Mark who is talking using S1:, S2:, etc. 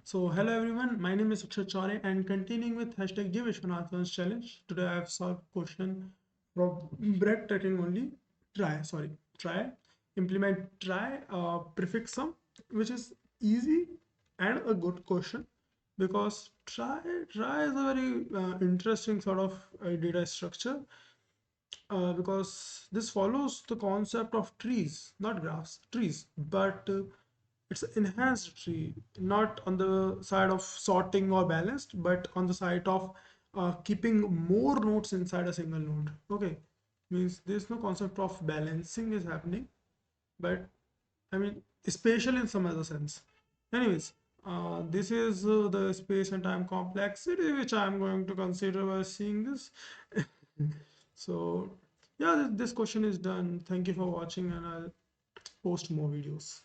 S1: So hello everyone, my name is Akshat and continuing with hashtag DrGViswanathan's challenge. Today I have solved question from breathtaking only. Try, implement try prefix sum, which is easy and a good question because try is a very interesting sort of data structure because this follows the concept of trees, not graphs, trees, but it's an enhanced tree, not on the side of sorting or balanced, but on the side of keeping more nodes inside a single node. Okay, means there's no concept of balancing is happening, but I mean, spatial in some other sense. Anyways, this is the space and time complexity which I'm going to consider while seeing this. So, yeah, this question is done. Thank you for watching, and I'll post more videos.